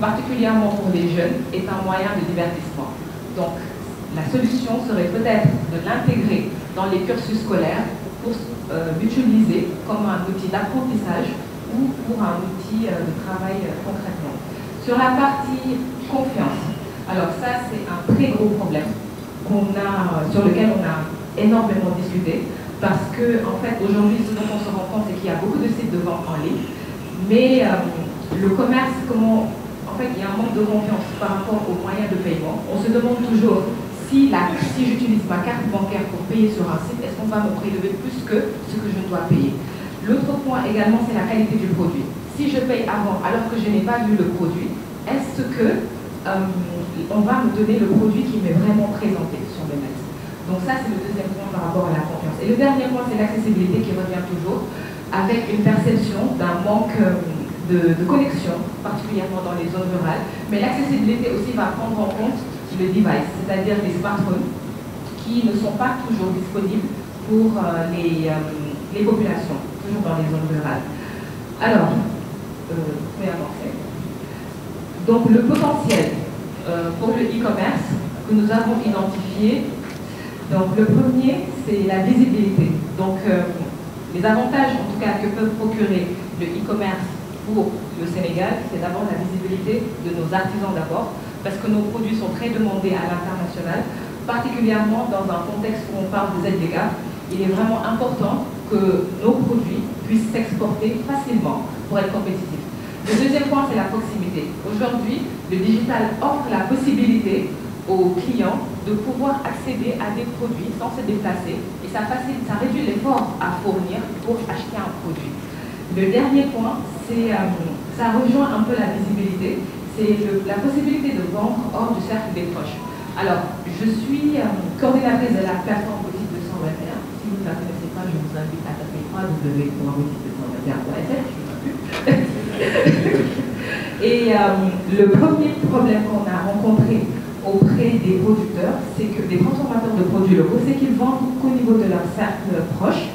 particulièrement pour les jeunes, est un moyen de divertissement. Donc, la solution serait peut-être de l'intégrer dans les cursus scolaires pour l'utiliser comme un outil d'apprentissage ou pour un outil de travail concrètement. Sur la partie confiance, alors ça c'est un très gros problème sur lequel on a énormément discuté parce que en fait aujourd'hui ce dont on se rend compte c'est qu'il y a beaucoup de sites de vente en ligne, mais le commerce, en fait il y a un manque de confiance par rapport aux moyens de paiement. On se demande toujours si j'utilise ma carte bancaire pour payer sur un site, est-ce qu'on va me prélever plus que ce que je dois payer? L'autre point également, c'est la qualité du produit. Si je paye avant alors que je n'ai pas vu le produit, est-ce que on va me donner le produit qui m'est vraiment présenté sur le net? Donc ça, c'est le deuxième point par rapport à la confiance. Et le dernier point, c'est l'accessibilité qui revient toujours, avec une perception d'un manque de connexion, particulièrement dans les zones rurales. Mais l'accessibilité aussi va prendre en compte le device, c'est-à-dire les smartphones qui ne sont pas toujours disponibles pour les populations, toujours dans les zones rurales. Alors, vous pouvez avancer. Donc le potentiel pour le e-commerce que nous avons identifié, donc le premier c'est la visibilité. Donc les avantages en tout cas que peuvent procurer le e-commerce pour le Sénégal, c'est d'abord la visibilité de nos artisans d'abord, parce que nos produits sont très demandés à l'international, particulièrement dans un contexte où on parle des aides d'État. Il est vraiment important que nos produits puissent s'exporter facilement pour être compétitifs. Le deuxième point, c'est la proximité. Aujourd'hui, le digital offre la possibilité aux clients de pouvoir accéder à des produits sans se déplacer et ça réduit l'effort à fournir pour acheter un produit. Le dernier point, ça rejoint un peu la visibilité, c'est la possibilité de vendre hors du cercle des proches. Alors, je suis coordinatrice de la plateforme Boutique 221. Si vous ne la connaissez pas, je vous invite à taper www.boutique221.fr. Et le premier problème qu'on a rencontré auprès des producteurs, c'est que des transformateurs de produits locaux, c'est qu'ils vendent qu'au niveau de leur cercle proche,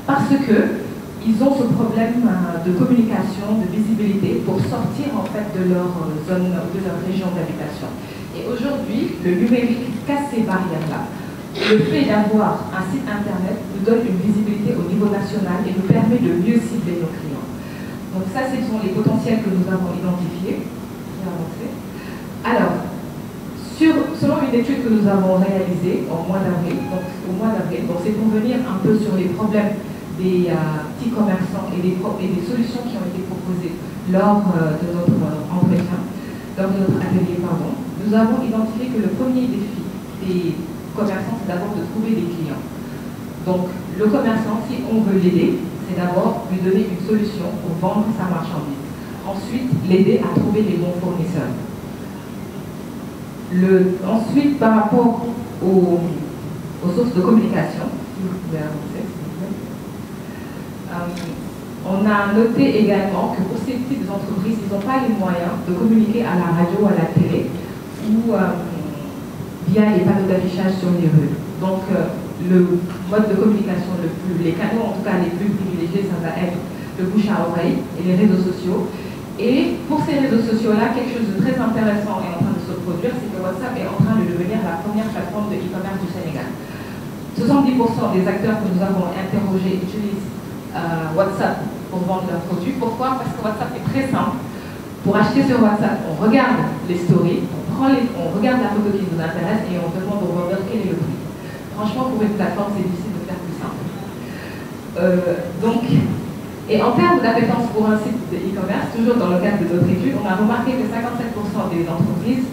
parce que ils ont ce problème de communication, de visibilité pour sortir en fait de leur zone, de leur région d'habitation. Et aujourd'hui, le numérique casse ces barrières-là. Le fait d'avoir un site internet nous donne une visibilité au niveau national et nous permet de mieux cibler nos clients. Donc ça, ce sont les potentiels que nous avons identifiés. Alors, selon une étude que nous avons réalisée au mois d'avril, donc c'est pour venir un peu sur les problèmes des petits commerçants et des solutions qui ont été proposées lors de notre entretien, lors de notre atelier, pardon. Nous avons identifié que le premier défi des commerçants, c'est d'abord de trouver des clients. Donc, le commerçant, si on veut l'aider, c'est d'abord lui donner une solution pour vendre sa marchandise. Ensuite, l'aider à trouver les bons fournisseurs. Ensuite, par rapport aux sources de communication, si vous pouvez avancer. On a noté également que pour ces petites entreprises, ils n'ont pas les moyens de communiquer à la radio, à la télé ou via les panneaux d'affichage sur les rues. Donc, le mode de communication, les canaux en tout cas les plus privilégiés, ça va être le bouche à oreille et les réseaux sociaux. Et pour ces réseaux sociaux-là, quelque chose de très intéressant est en train de se produire, c'est que WhatsApp est en train de devenir la première plateforme de e-commerce du Sénégal. 70% des acteurs que nous avons interrogés utilisent WhatsApp pour vendre leurs produits. Pourquoi? Parce que WhatsApp est très simple. Pour acheter sur WhatsApp, on regarde les stories, on regarde la photo qui nous intéresse et on demande au vendeur quel est le prix. Franchement, pour une plateforme, c'est difficile de faire plus simple. Et en termes d'appétence pour un site de e-commerce, toujours dans le cadre de notre étude, on a remarqué que 57% des entreprises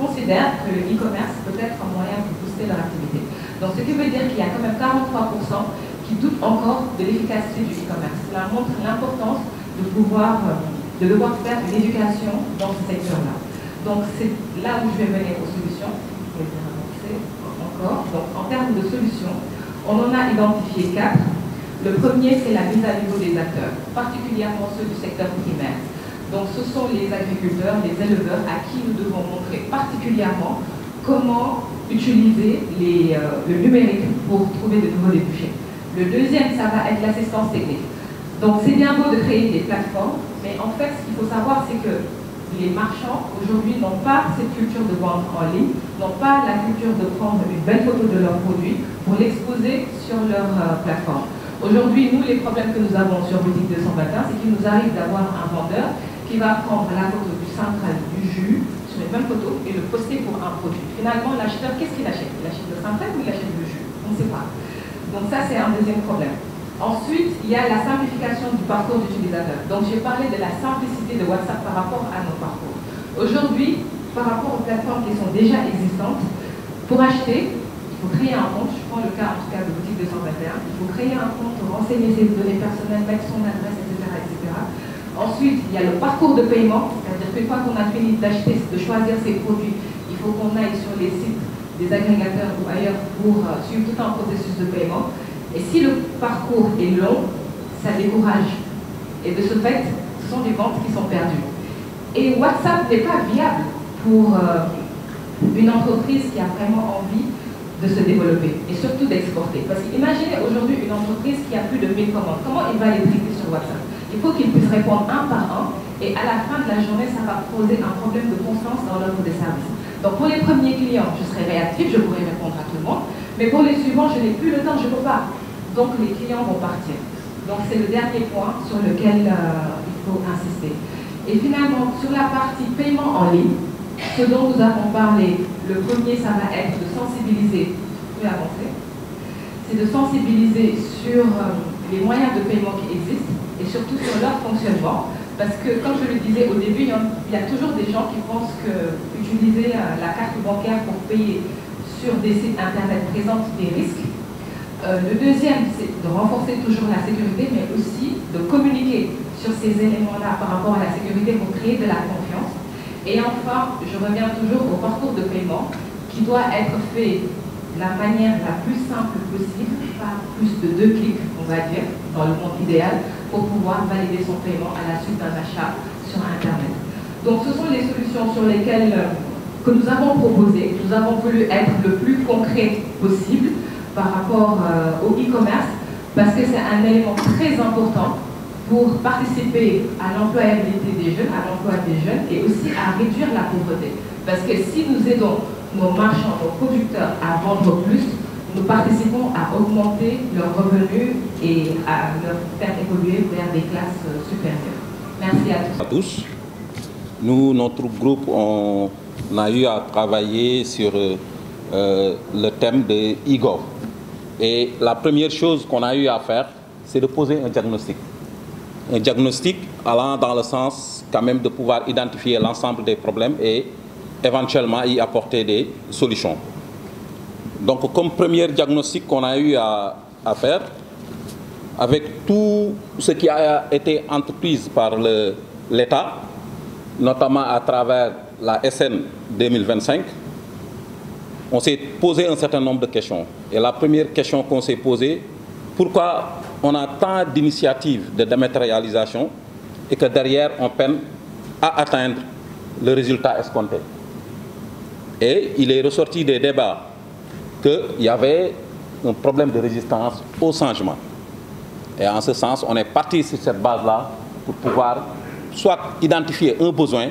considèrent que le e-commerce peut être un moyen de booster leur activité. Donc, ce qui veut dire qu'il y a quand même 43% qui doutent encore de l'efficacité du e-commerce. Cela montre l'importance de devoir faire une éducation dans ce secteur-là. Donc, c'est là où je vais venir aux solutions. Je vais bien avancer encore. Donc, en termes de solutions, on en a identifié 4. Le premier, c'est la mise à niveau des acteurs, particulièrement ceux du secteur primaire. Donc, ce sont les agriculteurs, les éleveurs à qui nous devons montrer particulièrement comment utiliser le numérique pour trouver de nouveaux débouchés. Le deuxième, ça va être l'assistance technique. Donc, c'est bien beau de créer des plateformes, mais en fait, ce qu'il faut savoir, c'est que les marchands aujourd'hui n'ont pas cette culture de vente en ligne, n'ont pas la culture de prendre une belle photo de leur produit pour l'exposer sur leur plateforme. Aujourd'hui, nous, les problèmes que nous avons sur Boutique 221, c'est qu'il nous arrive d'avoir un vendeur qui va prendre la photo du central du jus sur une même photo et le poster pour un produit. Finalement, l'acheteur, qu'est-ce qu'il achète? Il achète le central ou il achète le jus? On ne sait pas. Donc ça, c'est un deuxième problème. Ensuite, il y a la simplification du parcours d'utilisateur. Donc, j'ai parlé de la simplicité de WhatsApp par rapport à nos parcours. Aujourd'hui, par rapport aux plateformes qui sont déjà existantes, pour acheter, il faut créer un compte. Je prends le cas, en tout cas, de Boutique 221. Il faut créer un compte, renseigner ses données personnelles, mettre son adresse, etc., etc. Ensuite, il y a le parcours de paiement. C'est-à-dire qu'une fois qu'on a fini d'acheter, de choisir ses produits, il faut qu'on aille sur les sites des agrégateurs ou ailleurs pour suivre tout un processus de paiement. Et si le parcours est long, ça décourage. Et de ce fait, ce sont des ventes qui sont perdues. Et WhatsApp n'est pas viable pour une entreprise qui a vraiment envie de se développer et surtout d'exporter. Parce qu'imaginez aujourd'hui une entreprise qui a plus de 1000 commandes. Comment il va les traiter sur WhatsApp? Il faut qu'il puisse répondre un par un et à la fin de la journée, ça va poser un problème de confiance dans l'offre des services. Donc pour les premiers clients, je serai réactif, je pourrai répondre à tout le monde. Mais pour les suivants, je n'ai plus le temps, je ne peux pas. Donc les clients vont partir. Donc c'est le dernier point sur lequel il faut insister. Et finalement, sur la partie paiement en ligne, ce dont nous avons parlé, le premier, ça va être de sensibiliser, vous pouvez avancer, c'est de sensibiliser sur les moyens de paiement qui existent et surtout sur leur fonctionnement. Parce que, comme je le disais au début, il y a toujours des gens qui pensent que utiliser la carte bancaire pour payer sur des sites internet présente des risques. Le deuxième, c'est de renforcer toujours la sécurité, mais aussi de communiquer sur ces éléments-là par rapport à la sécurité pour créer de la confiance. Et enfin, je reviens toujours au parcours de paiement qui doit être fait de la manière la plus simple possible, pas plus de 2 clics, on va dire, dans le monde idéal, pour pouvoir valider son paiement à la suite d'un achat sur Internet. Donc ce sont les solutions sur lesquelles que nous avons proposées. Nous avons voulu être le plus concret possible par rapport au e-commerce, parce que c'est un élément très important pour participer à l'employabilité des jeunes, à l'emploi des jeunes, et aussi à réduire la pauvreté. Parce que si nous aidons nos marchands, nos producteurs à vendre plus, nous participons à augmenter leurs revenus et à leur faire évoluer vers des classes supérieures. Merci à tous. Nous, notre groupe, on a eu à travailler sur le thème de e-gov. Et la première chose qu'on a eu à faire, c'est de poser un diagnostic. Un diagnostic allant dans le sens quand même de pouvoir identifier l'ensemble des problèmes et éventuellement y apporter des solutions. Donc comme premier diagnostic qu'on a eu à faire, avec tout ce qui a été entrepris par l'État, notamment à travers la SN 2025, on s'est posé un certain nombre de questions. Et la première question qu'on s'est posée, pourquoi on a tant d'initiatives de dématérialisation et que derrière on peine à atteindre le résultat escompté? Et il est ressorti des débats qu'il y avait un problème de résistance au changement. Et en ce sens, on est parti sur cette base-là pour pouvoir soit identifier un besoin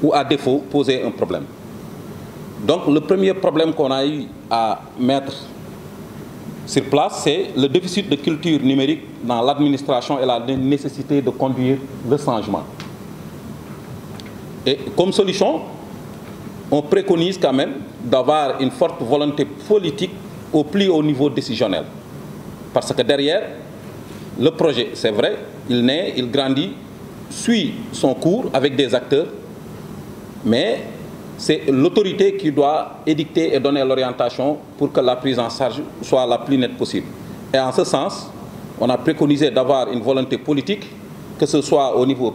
ou à défaut poser un problème. Donc le premier problème qu'on a eu à mettre sur place, c'est le déficit de culture numérique dans l'administration et la nécessité de conduire le changement. Et comme solution, on préconise quand même d'avoir une forte volonté politique au plus haut niveau décisionnel. Parce que derrière, le projet, c'est vrai, il naît, il grandit, suit son cours avec des acteurs, mais c'est l'autorité qui doit édicter et donner l'orientation pour que la prise en charge soit la plus nette possible. Et en ce sens, on a préconisé d'avoir une volonté politique, que ce soit au niveau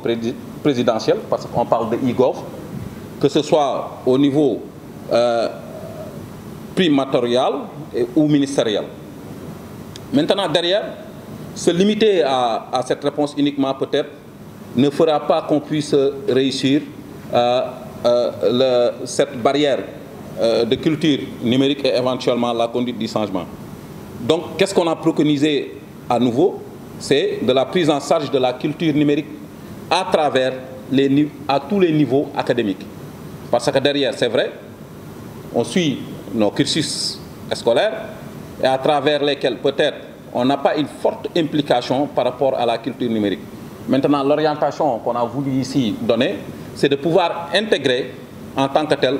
présidentiel, parce qu'on parle de e-gov, que ce soit au niveau primatorial ou ministériel. Maintenant, derrière, se limiter à cette réponse uniquement peut-être ne fera pas qu'on puisse réussir cette barrière de culture numérique et éventuellement la conduite du changement. Donc, qu'est-ce qu'on a préconisé à nouveau? C'est de la prise en charge de la culture numérique à travers à tous les niveaux académiques. Parce que derrière, c'est vrai, on suit nos cursus scolaires et à travers lesquels peut-être on n'a pas une forte implication par rapport à la culture numérique. Maintenant, l'orientation qu'on a voulu ici donner, c'est de pouvoir intégrer en tant que tel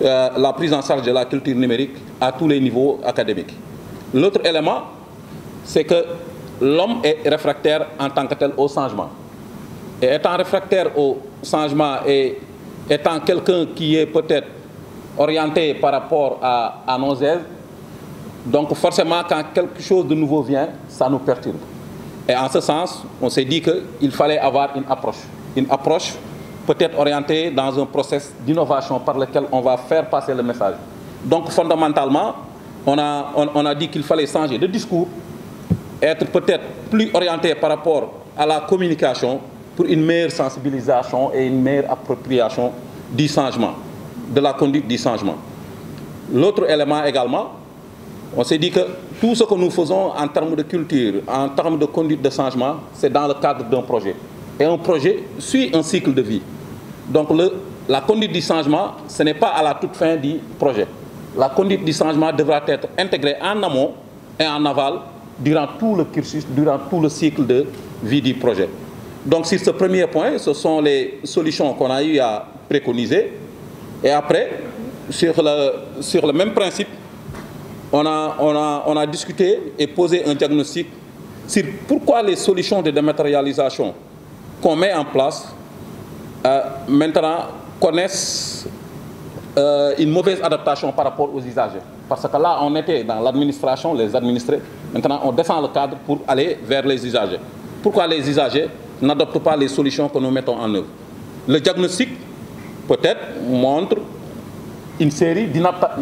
la prise en charge de la culture numérique à tous les niveaux académiques. L'autre élément, c'est que l'homme est réfractaire en tant que tel au changement. Et étant réfractaire au changement et étant quelqu'un qui est peut-être orienté par rapport à nos aides, donc forcément quand quelque chose de nouveau vient, ça nous perturbe. Et en ce sens, on s'est dit qu'il fallait avoir une approche peut-être orientée dans un processus d'innovation par lequel on va faire passer le message. Donc fondamentalement, on a dit qu'il fallait changer de discours, être peut-être plus orienté par rapport à la communication pour une meilleure sensibilisation et une meilleure appropriation du changement, de la conduite du changement. L'autre élément également, on s'est dit que tout ce que nous faisons en termes de culture, en termes de conduite de changement, c'est dans le cadre d'un projet. Et un projet suit un cycle de vie. Donc la conduite du changement, ce n'est pas à la toute fin du projet. La conduite du changement devra être intégrée en amont et en aval durant tout le cursus, durant tout le cycle de vie du projet. Donc sur ce premier point, ce sont les solutions qu'on a eu à préconiser. Et après, sur le même principe, on a discuté et posé un diagnostic sur pourquoi les solutions de dématérialisation qu'on met en place maintenant connaissent une mauvaise adaptation par rapport aux usagers. Parce que là, on était dans l'administration, les administrés. Maintenant, on descend le cadre pour aller vers les usagers. Pourquoi les usagers n'adoptent pas les solutions que nous mettons en œuvre? Le diagnostic, peut-être, montre une série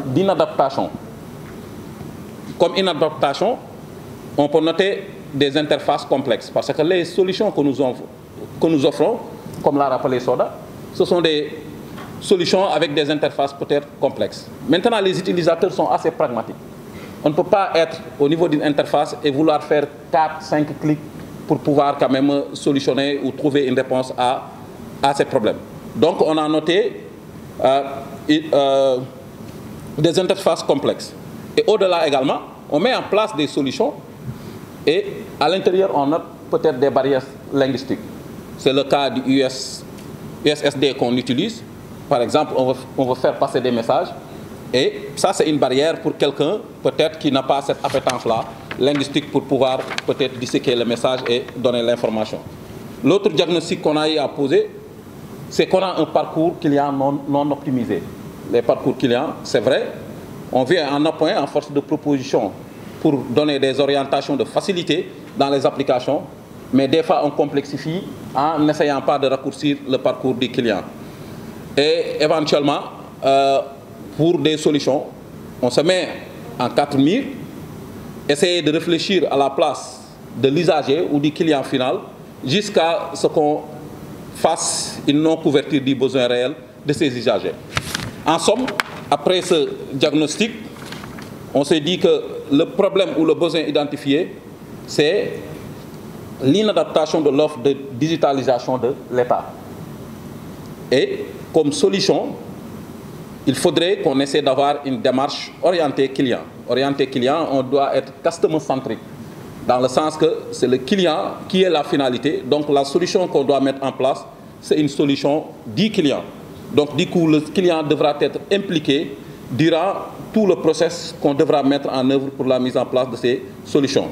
d'inadaptations. Comme inadaptation, on peut noter des interfaces complexes. Parce que les solutions que nous offrons, comme l'a rappelé Soda, ce sont des solutions avec des interfaces peut-être complexes. Maintenant, les utilisateurs sont assez pragmatiques. On ne peut pas être au niveau d'une interface et vouloir faire 4-5 clics pour pouvoir quand même solutionner ou trouver une réponse à ces problèmes. Donc, on a noté des interfaces complexes. Et au-delà également, on met en place des solutions et à l'intérieur, on note peut-être des barrières linguistiques. C'est le cas du USSD qu'on utilise. Par exemple, on veut faire passer des messages et ça, c'est une barrière pour quelqu'un peut-être qui n'a pas cette appétence-là linguistique pour pouvoir peut-être disséquer le message et donner l'information. L'autre diagnostic qu'on a eu à poser, c'est qu'on a un parcours client non optimisé. Les parcours clients, c'est vrai, on vient en appoint en force de proposition pour donner des orientations de facilité dans les applications, mais des fois on complexifie en n'essayant pas de raccourcir le parcours du client. Et éventuellement, pour des solutions, on se met en 4 murs, essayer de réfléchir à la place de l'usager ou du client final jusqu'à ce qu'on fasse une non-couverture du besoin réel de ces usagers. En somme, après ce diagnostic, on s'est dit que le problème ou le besoin identifié, c'est l'inadaptation de l'offre de digitalisation de l'État. Et comme solution, il faudrait qu'on essaie d'avoir une démarche orientée client. Orientée client, on doit être customer-centric, dans le sens que c'est le client qui est la finalité. Donc la solution qu'on doit mettre en place, c'est une solution du client. Donc du coup, le client devra être impliqué durant tout le processus qu'on devra mettre en œuvre pour la mise en place de ces solutions.